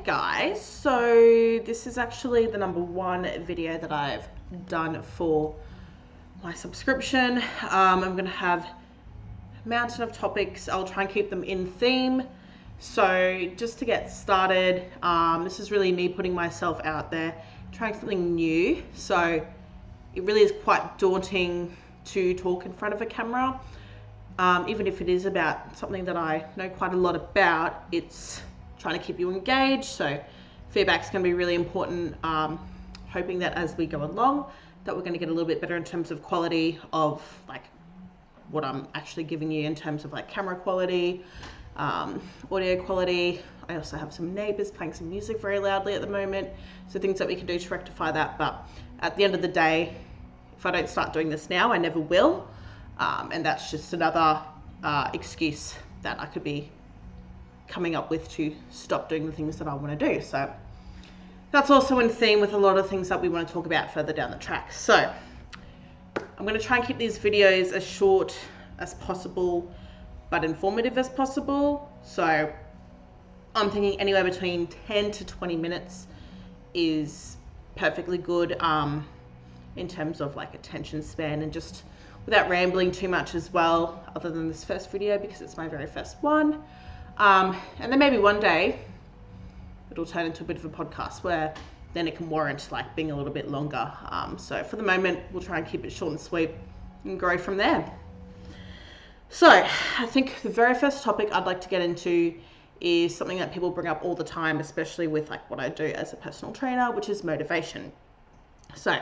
guys, so this is actually the number one video that I've done for my subscription. I'm going to have a mountain of topics. I'll try and keep them in theme. So just to get started, this is really me putting myself out there, trying something new. So it really is quite daunting to talk in front of a camera. Even if it is about something that I know quite a lot about, it's trying to keep you engaged. So feedback's going to be really important. Hoping that as we go along, that we're going to get a little bit better in terms of quality of like what I'm actually giving you in terms of like camera quality, audio quality. I also have some neighbors playing some music very loudly at the moment. So things that we can do to rectify that. But at the end of the day, if I don't start doing this now, I never will. And that's just another excuse that I could be coming up with to stop doing the things that I want to do. So that's also in theme with a lot of things that we want to talk about further down the track. So I'm going to try and keep these videos as short as possible, but informative as possible. So I'm thinking anywhere between 10 to 20 minutes is perfectly good in terms of like attention span, and just without rambling too much as well, other than this first video because it's my very first one. And then maybe one day it'll turn into a bit of a podcast where then it can warrant like being a little bit longer. So for the moment, we'll try and keep it short and sweet and grow from there. So I think the very first topic I'd like to get into is something that people bring up all the time, especially with like what I do as a personal trainer, which is motivation. So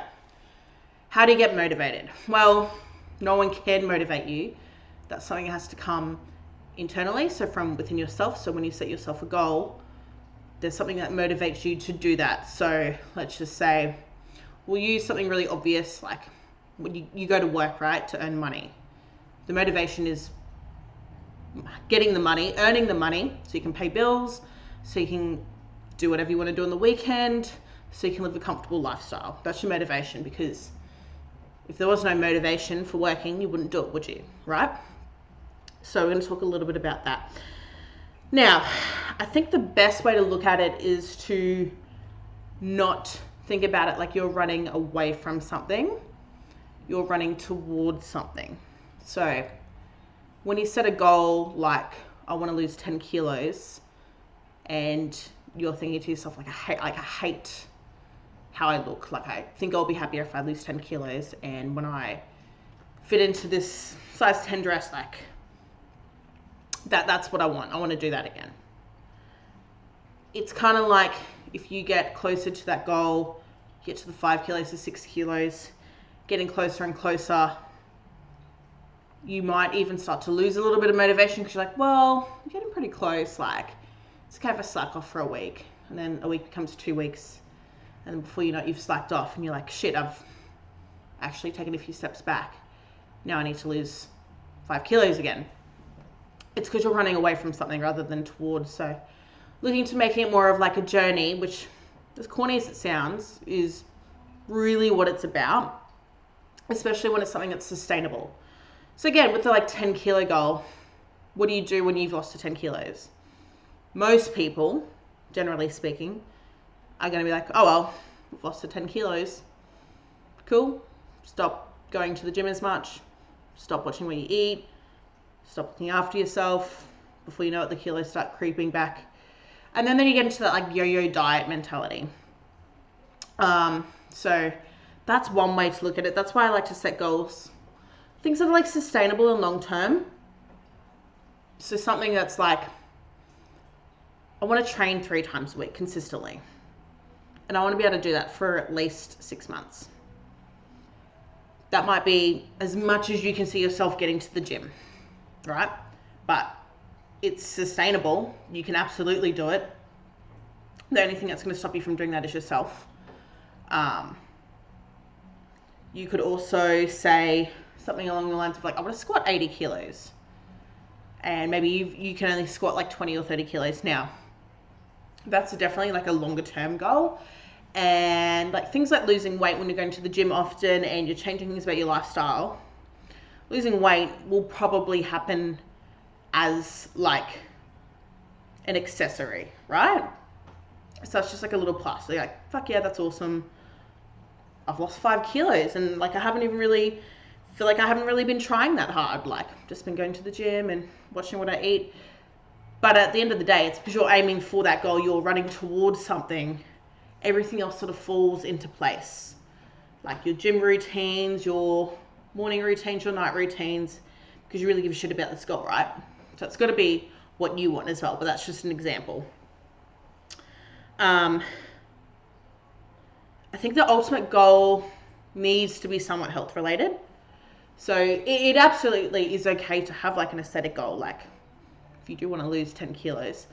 how do you get motivated? Well, no one can motivate you. That's something that has to come internally, so from within yourself. So when you set yourself a goal, there's something that motivates you to do that. So let's just say we'll use something really obvious, like when you go to work, right, to earn money. The motivation is getting the money, earning the money, so you can pay bills, so you can do whatever you want to do on the weekend, so you can live a comfortable lifestyle. That's your motivation, because if there was no motivation for working, you wouldn't do it, would you, right? So we're going to talk a little bit about that. Now, I think the best way to look at it is to not think about it like you're running away from something. You're running towards something. So when you set a goal like, I want to lose 10 kilos, and you're thinking to yourself, like, I hate how I look. Like, I think I'll be happier if I lose 10 kilos. And when I fit into this size 10 dress, like, that's what I want. I want to do that again. It's kind of like if you get closer to that goal, get to the 5 kilos to 6 kilos, getting closer and closer, you might even start to lose a little bit of motivation because you're like, well, I'm getting pretty close. Like, it's kind of a slack off for a week. And then a week becomes 2 weeks. And then before you know it, you've slacked off and you're like, shit, I've actually taken a few steps back. Now I need to lose 5 kilos again. It's because you're running away from something rather than towards. So looking to making it more of like a journey, which, as corny as it sounds, is really what it's about, especially when it's something that's sustainable. So again, with the like 10 kilo goal, what do you do when you've lost to 10 kilos? Most people, generally speaking, are going to be like, oh, well, we've lost to 10 kilos. Cool. Stop going to the gym as much. Stop watching what you eat. Stop looking after yourself. Before you know it, the kilos start creeping back. And then you get into that like yo-yo diet mentality. So that's one way to look at it. That's why I like to set goals. Things that are like sustainable and long-term. So something that's like, I want to train 3 times a week consistently. And I want to be able to do that for at least 6 months. That might be as much as you can see yourself getting to the gym, right? But it's sustainable. You can absolutely do it. The only thing that's going to stop you from doing that is yourself. You could also say something along the lines of like, I want to squat 80 kilos. And maybe you can only squat like 20 or 30 kilos now. That's definitely like a longer term goal. And like things like losing weight when you're going to the gym often and you're changing things about your lifestyle, losing weight will probably happen as like an accessory, right? So it's just like a little plus. So you're like, fuck yeah, that's awesome. I've lost 5 kilos, and like I haven't even really feel like I haven't really been trying that hard. Like, just been going to the gym and watching what I eat. But at the end of the day, it's because you're aiming for that goal, you're running towards something, everything else sort of falls into place. Like your gym routines, your morning routines, your night routines, because you really give a shit about this goal, right? So it's got to be what you want as well, but that's just an example. I think the ultimate goal needs to be somewhat health related. So it absolutely is okay to have like an aesthetic goal, like if you do want to lose 10 kilos.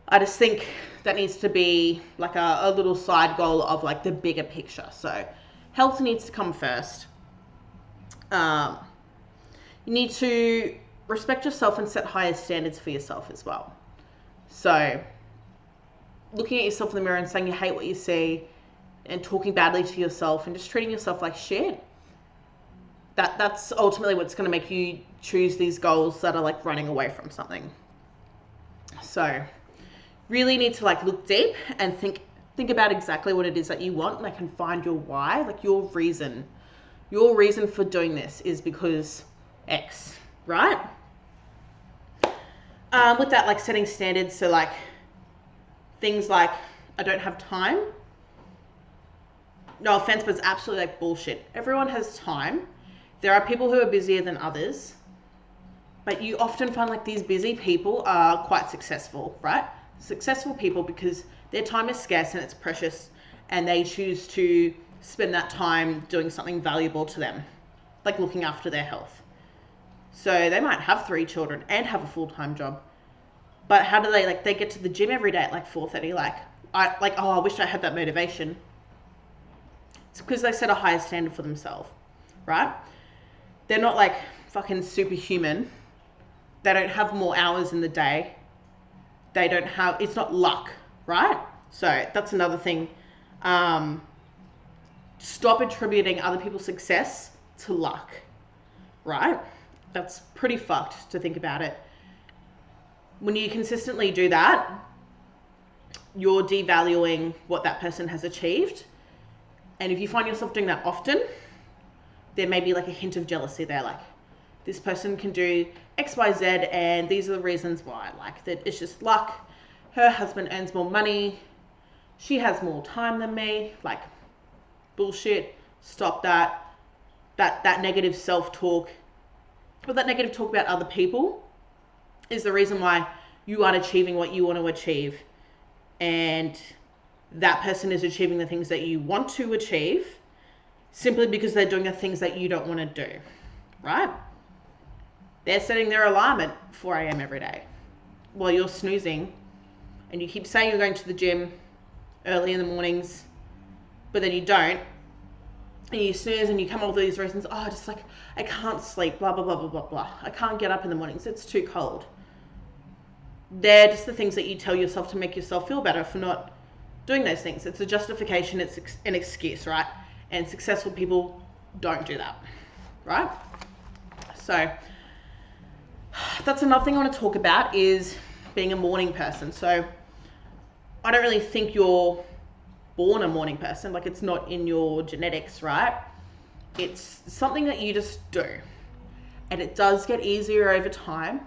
I just think that needs to be like a little side goal of like the bigger picture. So health needs to come first. You need to respect yourself and set higher standards for yourself as well. So looking at yourself in the mirror and saying you hate what you see and talking badly to yourself and just treating yourself like shit, that's ultimately what's going to make you choose these goals that are like running away from something. So really need to like look deep and think about exactly what it is that you want, like, and find your why, like your reason for doing this is because X, right? With that, like setting standards, so like things like I don't have time. No offense, but it's absolutely like bullshit. Everyone has time. There are people who are busier than others, but you often find like these busy people are quite successful, right? Successful people because their time is scarce and it's precious, and they choose to spend that time doing something valuable to them, like looking after their health. So they might have 3 children and have a full-time job, but how do they get to the gym every day at like 4:30? I wish I had that motivation. It's because they set a higher standard for themselves, right? They're not like fucking superhuman. They don't have more hours in the day. It's not luck, right? So that's another thing. Stop attributing other people's success to luck, right? That's pretty fucked to think about it. When you consistently do that, you're devaluing what that person has achieved. And if you find yourself doing that often, there may be like a hint of jealousy there. Like, this person can do X, Y, Z, and these are the reasons why. Like, that it's just luck. Her husband earns more money. She has more time than me. Like, bullshit. Stop that. That negative self-talk, or that negative talk about other people, is the reason why you aren't achieving what you want to achieve. And that person is achieving the things that you want to achieve simply because they're doing the things that you don't want to do, right? They're setting their alarm at 4 a.m. every day while you're snoozing, and you keep saying you're going to the gym early in the mornings, but then you don't, and you snooze and you come up with these reasons. Oh, just like, I can't sleep, blah, blah, blah, blah, blah, blah. I can't get up in the mornings. It's too cold. They're just the things that you tell yourself to make yourself feel better for not doing those things. It's a justification. It's an excuse, right? And successful people don't do that, right? So that's another thing I want to talk about, is being a morning person. So I don't really think you're born a morning person. Like, it's not in your genetics, right? It's something that you just do, and it does get easier over time.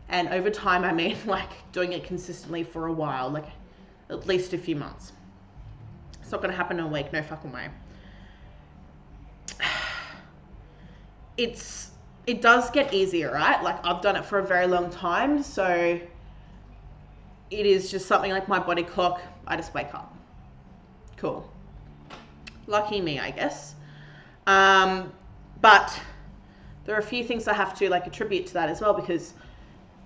And over time, I mean like doing it consistently for a while, like at least a few months. It's not going to happen in a week, no fucking way. It does get easier, right? Like, I've done it for a very long time, so it is just something like my body clock. I just wake up. Cool. Lucky me, I guess. But there are a few things I have to like attribute to that as well, because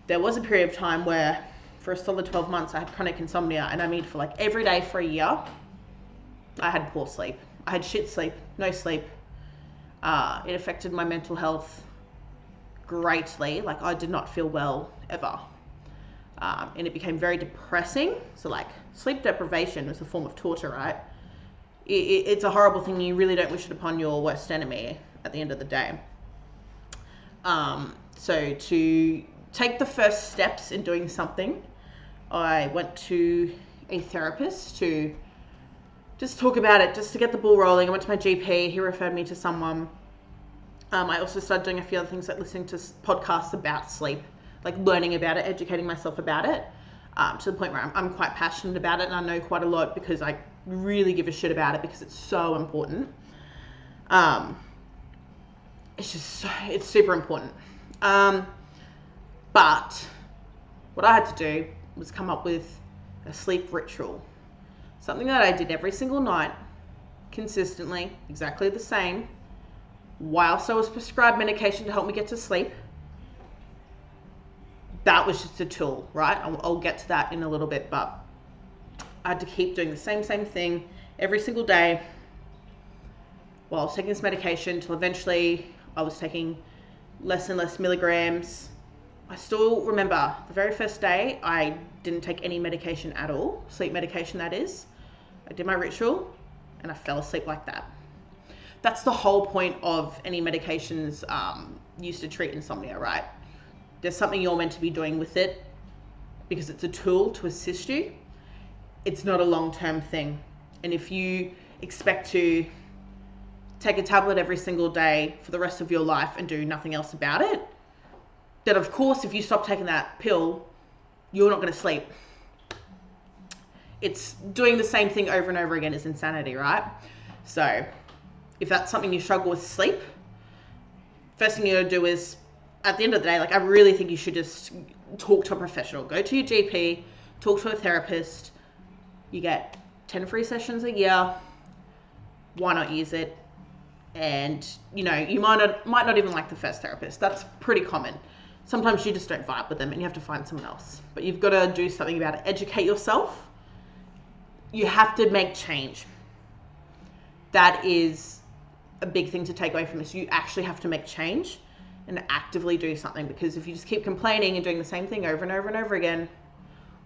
there was a period of time where for a solid 12 months I had chronic insomnia, and I mean for like every day for a year I had poor sleep. I had shit sleep, no sleep. It affected my mental health greatly. Like, I did not feel well ever. And it became very depressing. So like, sleep deprivation is a form of torture, right? It's a horrible thing. You really don't wish it upon your worst enemy at the end of the day. So to take the first steps in doing something, I went to a therapist to just talk about it, just to get the ball rolling. I went to my GP, he referred me to someone. I also started doing a few other things like listening to podcasts about sleep, like learning about it, educating myself about it, to the point where I'm quite passionate about it and I know quite a lot because I really give a shit about it because it's so important. It's super important. But what I had to do was come up with a sleep ritual. Something that I did every single night, consistently, exactly the same, whilst I was prescribed medication to help me get to sleep. That was just a tool, right? I'll get to that in a little bit, but I had to keep doing the same thing every single day while I was taking this medication till eventually I was taking less and less milligrams. I still remember the very first day I didn't take any medication at all, sleep medication that is. I did my ritual and I fell asleep like that. That's the whole point of any medications used to treat insomnia, right? There's something you're meant to be doing with it because it's a tool to assist you. It's not a long-term thing. And if you expect to take a tablet every single day for the rest of your life and do nothing else about it, then of course, if you stop taking that pill, you're not going to sleep. It's doing the same thing over and over again is insanity, right? So if that's something you struggle with sleep, first thing you gotta do is, at the end of the day, like I really think you should just talk to a professional. Go to your GP, talk to a therapist. You get 10 free sessions a year. Why not use it? And you might not even like the first therapist. That's pretty common. Sometimes you just don't vibe with them and you have to find someone else. But you've got to do something about it. Educate yourself. You have to make change. That is a big thing to take away from this. You actually have to make change and actively do something, because if you just keep complaining and doing the same thing over and over and over again,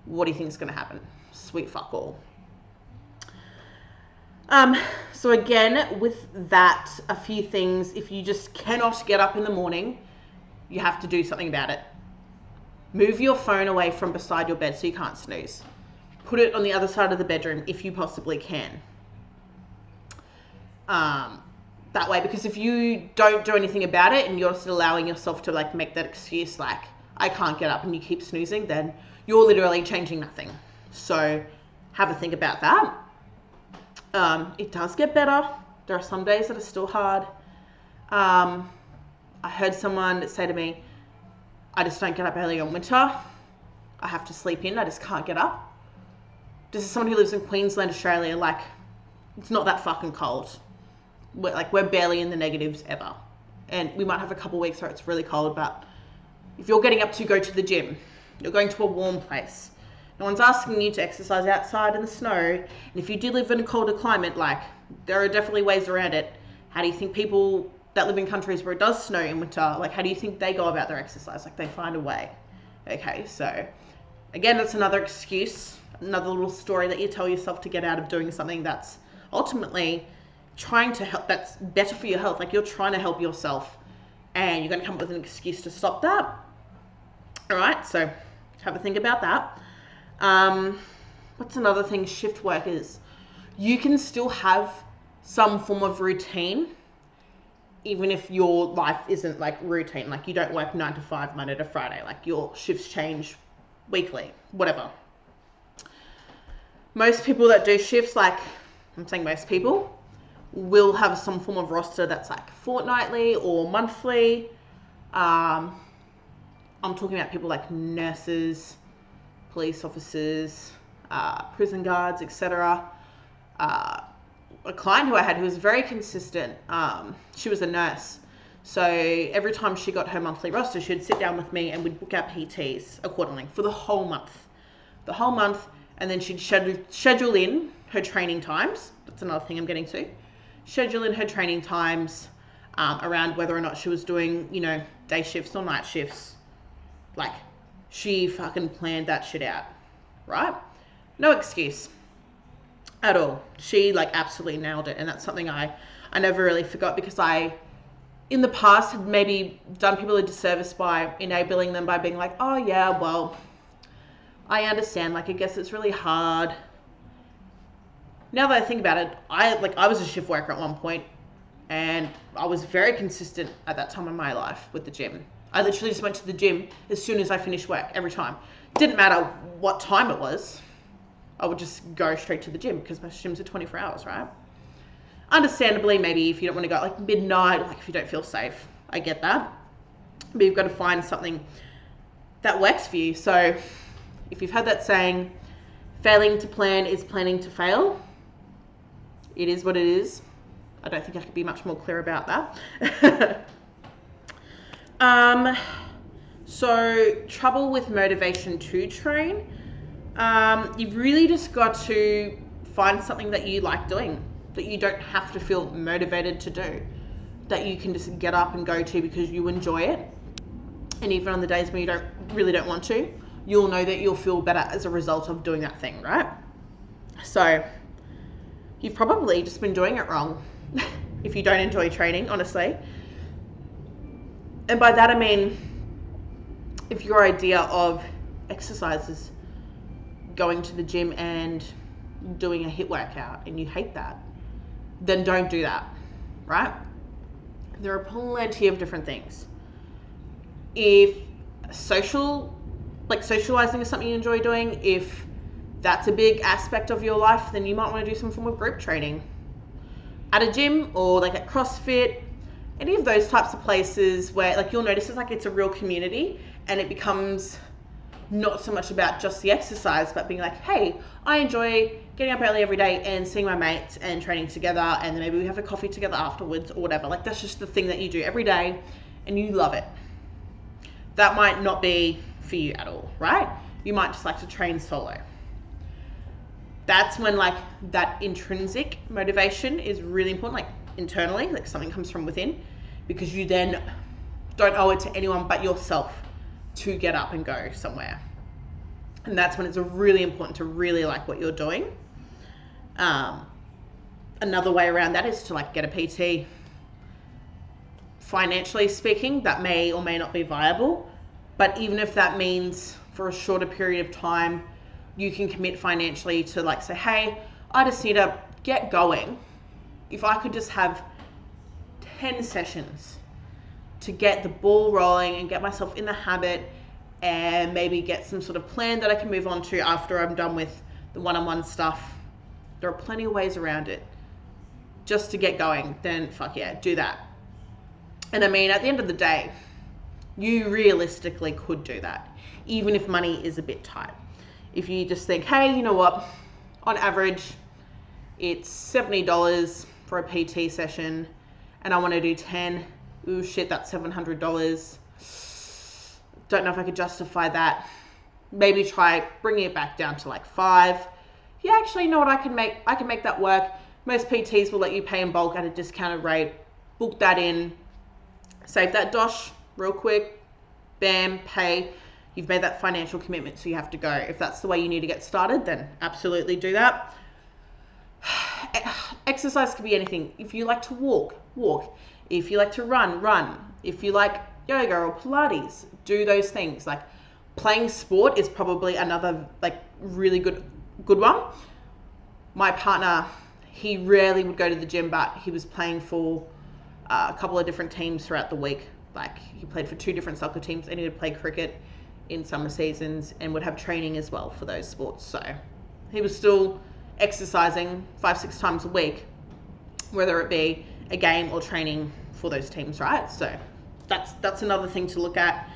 what do you think is going to happen? Sweet fuck all. So again, with that, a few things. If you just cannot get up in the morning, you have to do something about it. Move your phone away from beside your bed so you can't snooze. Put it on the other side of the bedroom if you possibly can. That way, because if you don't do anything about it and you're just allowing yourself to like make that excuse like, I can't get up, and you keep snoozing, then you're literally changing nothing. So have a think about that. It does get better. There are some days that are still hard. I heard someone say to me, I just don't get up early on winter. I have to sleep in. I just can't get up. This is someone who lives in Queensland, Australia. Like, it's not that fucking cold. We're barely in the negatives ever. And we might have a couple weeks where it's really cold, but if you're getting up to go to the gym, you're going to a warm place. No one's asking you to exercise outside in the snow. And if you do live in a colder climate, like, there are definitely ways around it. How do you think people that live in countries where it does snow in winter, like, how do you think they go about their exercise? Like, they find a way. Okay, so again, that's another excuse, another little story that you tell yourself to get out of doing something that's ultimately trying to help, that's better for your health. Like, you're trying to help yourself and you're going to come up with an excuse to stop that. All right, so have a think about that. What's another thing? Shift workers. You can still have some form of routine even if your life isn't like routine, like you don't work 9 to 5 Monday to Friday, like your shifts change weekly, whatever. Most people that do shifts, like I'm saying most people, will have some form of roster that's like fortnightly or monthly. I'm talking about people like nurses, police officers, prison guards, etc. A client who I had who was very consistent, she was a nurse. So every time she got her monthly roster, she'd sit down with me and we'd book out PTs accordingly for the whole month. And then she'd schedule in her training times. That's another thing I'm getting to. Schedule in her training times around whether or not she was doing, day shifts or night shifts. Like, she fucking planned that shit out, right? No excuse at all. She absolutely nailed it. And that's something I never really forgot, because I, in the past, had maybe done people a disservice by enabling them by being like, oh yeah, well, I understand. I guess it's really hard now that I think about it, I was a shift worker at one point, and I was very consistent at that time in my life with the gym. I literally just went to the gym as soon as I finished work every time. Didn't matter what time it was. I would just go straight to the gym because most gyms are 24 hours, right? Understandably, maybe if you don't want to go at like midnight, like if you don't feel safe, I get that. But you've got to find something that works for you. So if you've heard that saying, failing to plan is planning to fail, it is what it is. I don't think I could be much more clear about that. So trouble with motivation to train. You've really just got to find something that you like doing, that you don't have to feel motivated to do, that you can just get up and go to because you enjoy it. And even on the days when you don't want to, you'll know that you'll feel better as a result of doing that thing, right? So you've probably just been doing it wrong if you don't enjoy training, honestly. And by that I mean, if your idea of exercise is going to the gym and doing a HIIT workout and you hate that, then don't do that, right? There are plenty of different things. If socializing is something you enjoy doing, if that's a big aspect of your life, then you might want to do some form of group training at a gym or like at CrossFit, any of those types of places where like you'll notice it's a real community, and it becomes not so much about just the exercise, but being like, hey, I enjoy getting up early every day and seeing my mates and training together, and then maybe we have a coffee together afterwards or whatever. Like that's just the thing that you do every day and you love it. That might not be for you at all, right? You might just like to train solo. That's when like that intrinsic motivation is really important, like internally, like something comes from within, because you then don't owe it to anyone but yourself to get up and go somewhere. And that's when it's really important to really like what you're doing. Another way around that is to like get a PT. Financially speaking, that may or may not be viable, but even if that means for a shorter period of time, you can commit financially to like say, hey, I just need to get going. If I could just have 10 sessions to get the ball rolling and get myself in the habit and maybe get some sort of plan that I can move on to after I'm done with the one-on-one stuff. There are plenty of ways around it. Just to get going, then fuck yeah, do that. And I mean, at the end of the day, you realistically could do that, even if money is a bit tight. If you just think, hey, you know what, on average, it's $70 for a PT session, and I want to do 10. Ooh, shit, that's $700. Don't know if I could justify that. Maybe try bringing it back down to like 5. Yeah, actually, you know what, I can make that work. Most PTs will let you pay in bulk at a discounted rate. Book that in, save that dosh real quick, bam, pay. You've made that financial commitment, so you have to go. If that's the way you need to get started, then absolutely do that. Exercise could be anything. If you like to walk. If you like to run. If you like yoga or Pilates, do those things. Like playing sport is probably another like really good one. My partner, he rarely would go to the gym, but he was playing for a couple of different teams throughout the week. Like he played for 2 different soccer teams, and he would play cricket in summer seasons and would have training as well for those sports. So he was still exercising 5-6 times a week, whether it be a game or training for those teams, right? So that's another thing to look at.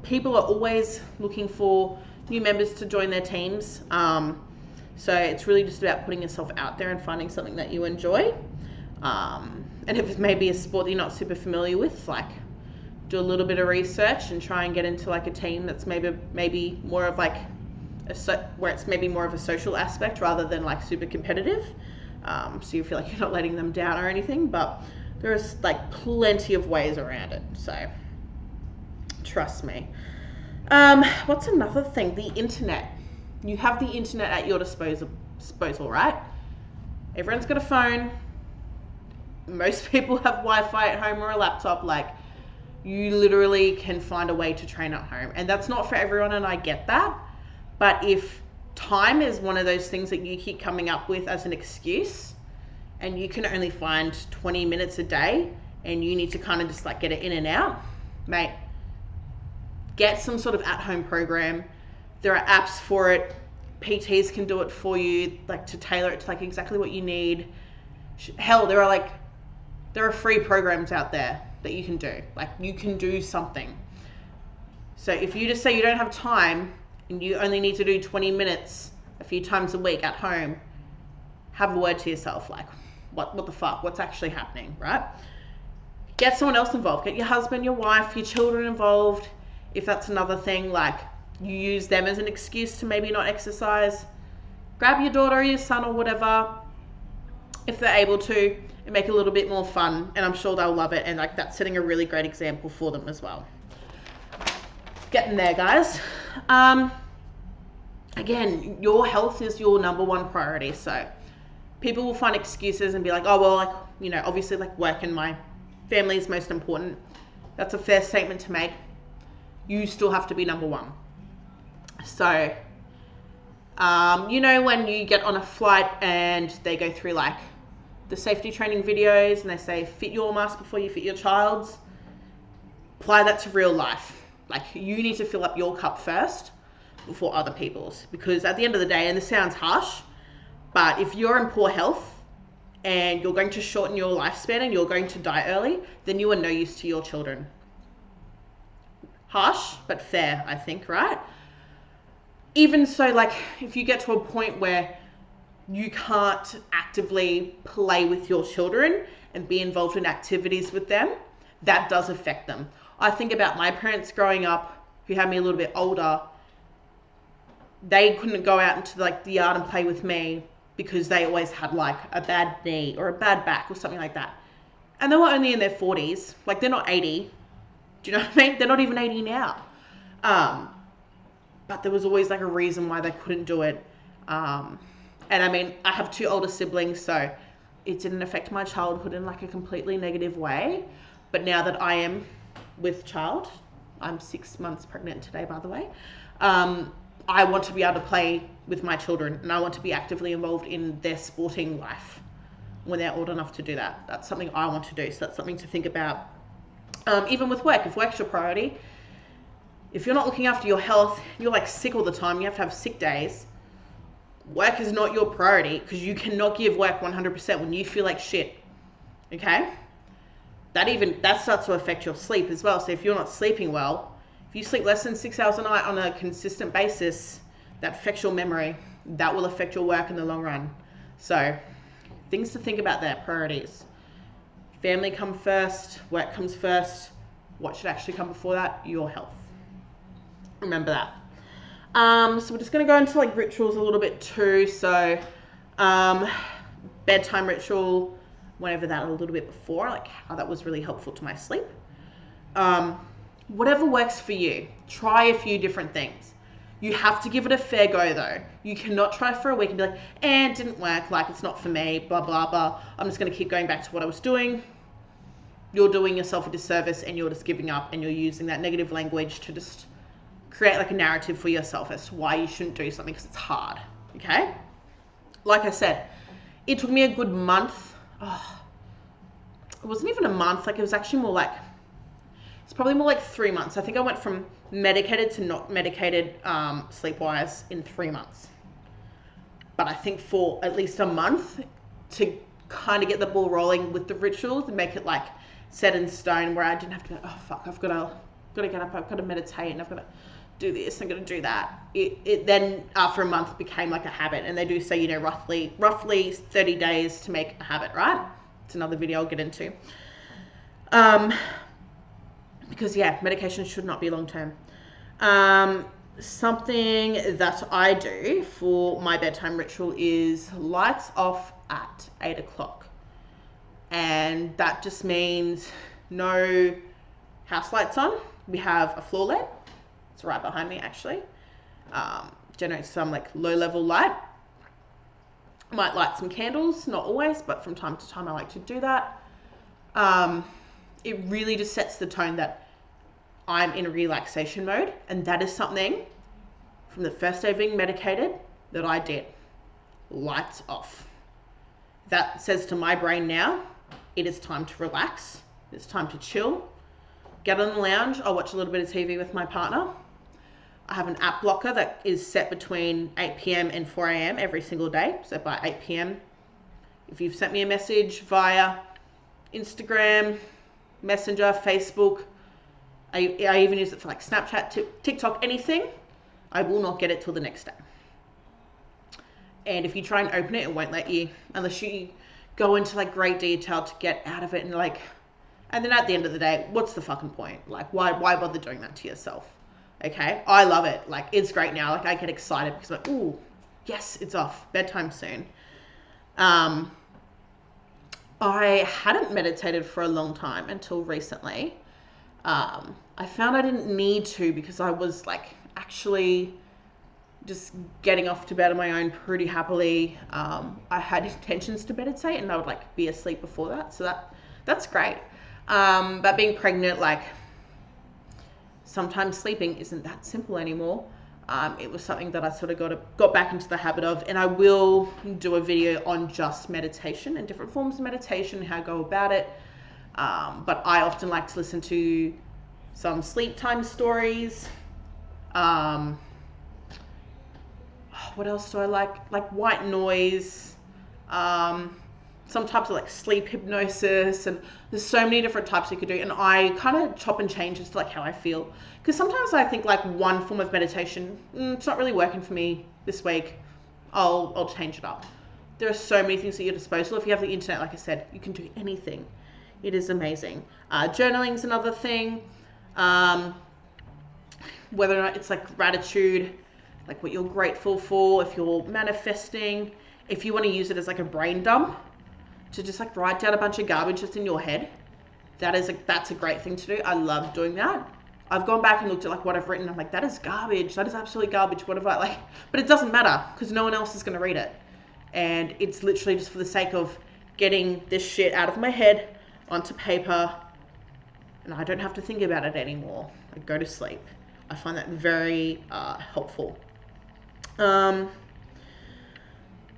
People are always looking for new members to join their teams. So it's really just about putting yourself out there and finding something that you enjoy. And if it's maybe a sport that you're not super familiar with, like do a little bit of research and try and get into like a team that's maybe more of like where it's maybe more of a social aspect rather than like super competitive. So you feel like you're not letting them down or anything, but there's like plenty of ways around it. So trust me. What's another thing? The internet. You have the internet at your disposal, right? Everyone's got a phone. Most people have Wi-Fi at home or a laptop. Like you literally can find a way to train at home, and that's not for everyone, and I get that. But if time is one of those things that you keep coming up with as an excuse, and you can only find 20 minutes a day, and you need to kind of just like get it in and out. Mate, get some sort of at-home program. There are apps for it. PTs can do it for you, like to tailor it to like exactly what you need. Hell, there are free programs out there that you can do. Like, you can do something. So if you just say you don't have time and you only need to do 20 minutes a few times a week at home, have a word to yourself, like, what the fuck? What's actually happening, right? Get someone else involved. Get your husband, your wife, your children involved. If that's another thing, like, you use them as an excuse to maybe not exercise. Grab your daughter or your son or whatever, if they're able to, and make it a little bit more fun. And I'm sure they'll love it. And like, that's setting a really great example for them as well. Getting there, guys. Again, your health is your number one priority. So people will find excuses and be like, oh, well, like, you know, obviously like work and my family is most important. That's a fair statement to make. You still have to be number one. So, you know, when you get on a flight and they go through like the safety training videos and they say, fit your mask before you fit your child's, apply that to real life. Like, you need to fill up your cup first before other people's, because at the end of the day, and this sounds harsh, but if you're in poor health and you're going to shorten your lifespan and you're going to die early, then you are no use to your children. Harsh, but fair, I think, right? Even so, like, if you get to a point where you can't actively play with your children and be involved in activities with them, that does affect them. I think about my parents growing up, who had me a little bit older. They couldn't go out into like the yard and play with me because they always had like a bad knee or a bad back or something like that. And they were only in their 40s. Like, they're not 80. Do you know what I mean? They're not even 80 now. But there was always like a reason why they couldn't do it. And I mean, I have 2 older siblings, so it didn't affect my childhood in like a completely negative way. But now that I am with child, I'm 6 months pregnant today, by the way. I want to be able to play with my children, and I want to be actively involved in their sporting life when they're old enough to do that. That's something I want to do. So that's something to think about. Even with work, if work's your priority, if you're not looking after your health, you're like sick all the time, you have to have sick days, work is not your priority, because you cannot give work 100% when you feel like shit. Okay? That starts to affect your sleep as well. So if you're not sleeping well, if you sleep less than 6 hours a night on a consistent basis, that affects your memory. That will affect your work in the long run. So things to think about there, priorities. Family come first, work comes first. What should actually come before that? Your health. Remember that. So we're just going to go into like rituals a little bit too. So bedtime ritual, went over that a little bit before, like how that was really helpful to my sleep. Whatever works for you. Try a few different things. You have to give it a fair go though. You cannot try for a week and be like, it didn't work, like it's not for me, blah, blah, blah. I'm just going to keep going back to what I was doing. You're doing yourself a disservice and you're just giving up, and you're using that negative language to just create like a narrative for yourself as to why you shouldn't do something, because it's hard, okay? Like I said, it took me a good month. It wasn't even a month, like it was actually more like, it's probably more like 3 months. I think I went from medicated to not medicated sleep-wise in 3 months. But I think for at least a month to kind of get the ball rolling with the rituals and make it like set in stone, where I didn't have to go, oh fuck, I've got to get up, I've got to meditate, and I've got to do this, I'm going to do that. It then after a month became like a habit, and they do say, you know, roughly 30 days to make a habit, right? It's another video I'll get into. Because yeah, medication should not be long term. Something that I do for my bedtime ritual is lights off at 8 o'clock. And that just means no house lights on. We have a floor lamp. It's right behind me actually. Generates some like low level light. I might light some candles, not always, but from time to time I like to do that. It really just sets the tone that I'm in relaxation mode, and that is something from the first day of being medicated that I did. Lights off. That says to my brain now, it is time to relax. It's time to chill. Get on the lounge. I'll watch a little bit of TV with my partner. I have an app blocker that is set between 8 p.m. and 4 a.m. every single day. So by 8 p.m., if you've sent me a message via Instagram, Messenger, Facebook, I even use it for like Snapchat, TikTok, anything, I will not get it till the next day. And if you try and open it, it won't let you unless you go into like great detail to get out of it. And then at the end of the day, what's the fucking point? Like, why bother doing that to yourself? Okay, I love it. Like, it's great now. Like, I get excited because I'm like, ooh, yes, it's off. Bedtime soon. I hadn't meditated for a long time until recently. I found I didn't need to because I was like actually just getting off to bed on my own pretty happily. I had intentions to meditate and I would like be asleep before that. So that's great. But being pregnant, like sometimes sleeping isn't that simple anymore. It was something that I sort of got back into the habit of, and I will do a video on just meditation and different forms of meditation, how I go about it. But I often like to listen to some sleep time stories. What else do I like? Like white noise, some types of like sleep hypnosis, and there's so many different types you could do. And I kind of chop and change as to like how I feel. Because sometimes I think like one form of meditation, it's not really working for me this week. I'll change it up. There are so many things at your disposal. If you have the internet, like I said, you can do anything. It is amazing. Journaling is another thing. Whether or not it's like gratitude, like what you're grateful for, if you're manifesting, if you want to use it as like a brain dump to just like write down a bunch of garbage that's in your head, that's a great thing to do. I love doing that. I've gone back and looked at like what I've written. I'm like, that is garbage. That is absolutely garbage. What have I like? But it doesn't matter because no one else is going to read it. And it's literally just for the sake of getting this shit out of my head onto paper, and I don't have to think about it anymore. I go to sleep. I find that very helpful.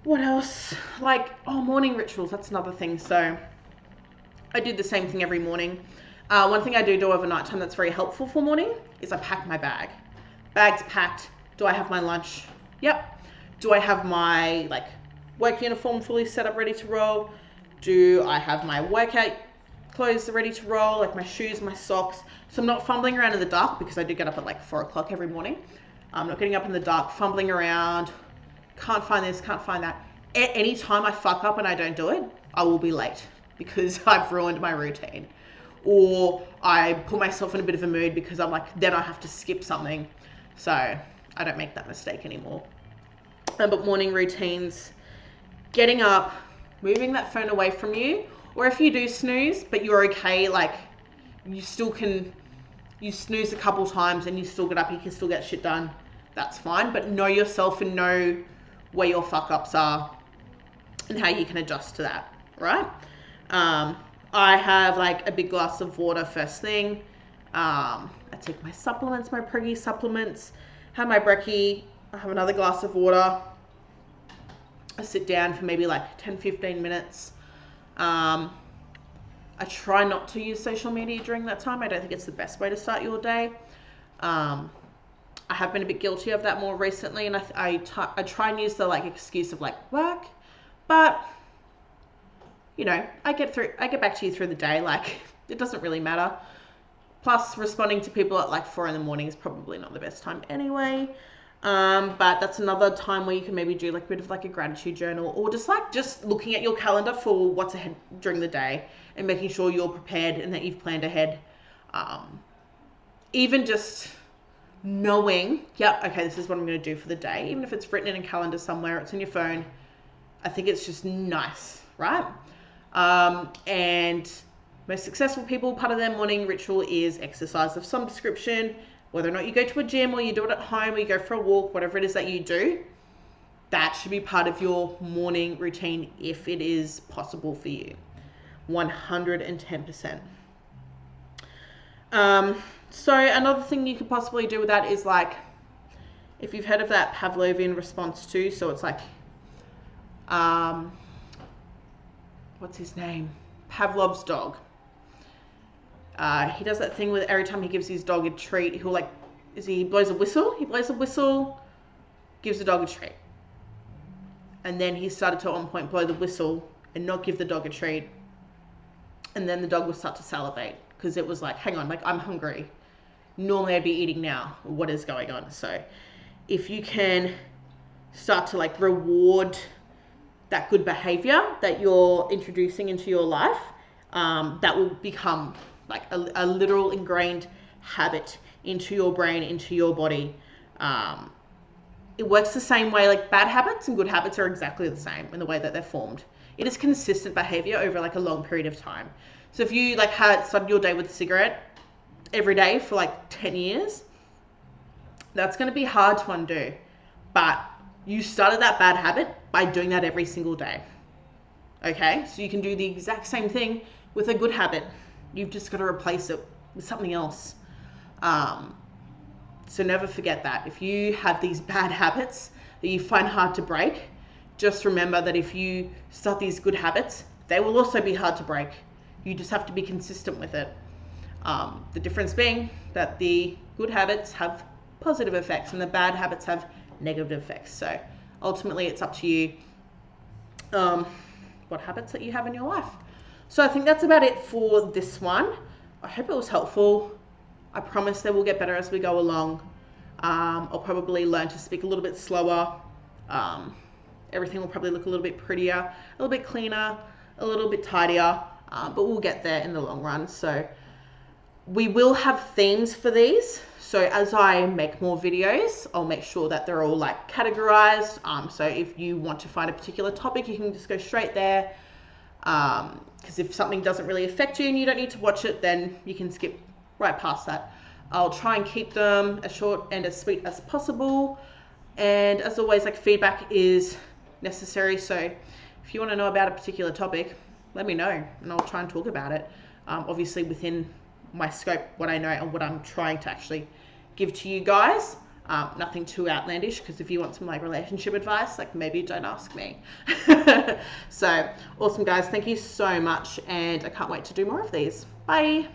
What else? Like, morning rituals. That's another thing. So I do the same thing every morning. One thing I do overnight time that's very helpful for morning is I pack my bag. Bag's packed. Do I have my lunch? Yep. Do I have my like work uniform fully set up, ready to roll? Do I have my workout clothes ready to roll, like my shoes, my socks? So I'm not fumbling around in the dark because I do get up at like 4 o'clock every morning. I'm not getting up in the dark, fumbling around, can't find this, can't find that. At any time I fuck up and I don't do it, I will be late because I've ruined my routine. Or I put myself in a bit of a mood because I'm like, then I have to skip something. So I don't make that mistake anymore. But morning routines, getting up, moving that phone away from you, or if you do snooze, but you're okay, like you snooze a couple times and you still get up, you can still get shit done, that's fine. But know yourself and know where your fuck ups are and how you can adjust to that, right? I have like a big glass of water first thing. I take my supplements, my preggy supplements, have my brekkie, I have another glass of water. I sit down for maybe like 10-15 minutes. I try not to use social media during that time. I don't think it's the best way to start your day. I have been a bit guilty of that more recently, and I try and use the like excuse of like work, but you know, I get back to you through the day. Like it doesn't really matter. Plus, responding to people at like 4 a.m. is probably not the best time anyway. But that's another time where you can maybe do like a bit of like a gratitude journal, or just looking at your calendar for what's ahead during the day and making sure you're prepared and that you've planned ahead. Even just knowing, yep, okay, this is what I'm going to do for the day. Even if it's written in a calendar somewhere, it's in your phone. I think it's just nice, right? And most successful people, part of their morning ritual is exercise of some description. Whether or not you go to a gym or you do it at home or you go for a walk, whatever it is that you do, that should be part of your morning routine if it is possible for you. 110%. So another thing you could possibly do with that is like if you've heard of that Pavlovian response too, so it's like, what's his name? Pavlov's dog. He does that thing where every time he gives his dog a treat, he'll like, he blows a whistle? He blows a whistle, gives the dog a treat. And then he started to at one point blow the whistle and not give the dog a treat. And then the dog would start to salivate because it was like, hang on, like I'm hungry. Normally I'd be eating now. What is going on? So if you can start to like reward that good behavior that you're introducing into your life, that will become like a literal ingrained habit into your brain, into your body. It works the same way, like bad habits and good habits are exactly the same in the way that they're formed. It is consistent behavior over like a long period of time. So if you like had started your day with a cigarette every day for like 10 years, that's going to be hard to undo. But you started that bad habit by doing that every single day. Okay, so you can do the exact same thing with a good habit. You've just got to replace it with something else. So never forget that. If you have these bad habits that you find hard to break, just remember that if you start these good habits, they will also be hard to break. You just have to be consistent with it. The difference being that the good habits have positive effects and the bad habits have negative effects. So ultimately it's up to you what habits that you have in your life. So I think that's about it for this one. I hope it was helpful. I promise they will get better as we go along. I'll probably learn to speak a little bit slower. Everything will probably look a little bit prettier, a little bit cleaner, a little bit tidier, but we'll get there in the long run. So we will have themes for these. So as I make more videos, I'll make sure that they're all like categorized. So if you want to find a particular topic, you can just go straight there. Because if something doesn't really affect you and you don't need to watch it, then you can skip right past that. I'll try and keep them as short and as sweet as possible. And as always, like feedback is necessary. So if you want to know about a particular topic, let me know and I'll try and talk about it. Obviously within my scope, what I know and what I'm trying to actually give to you guys. Nothing too outlandish, because if you want some like relationship advice, like maybe don't ask me. So awesome guys, thank you so much, and I can't wait to do more of these. Bye.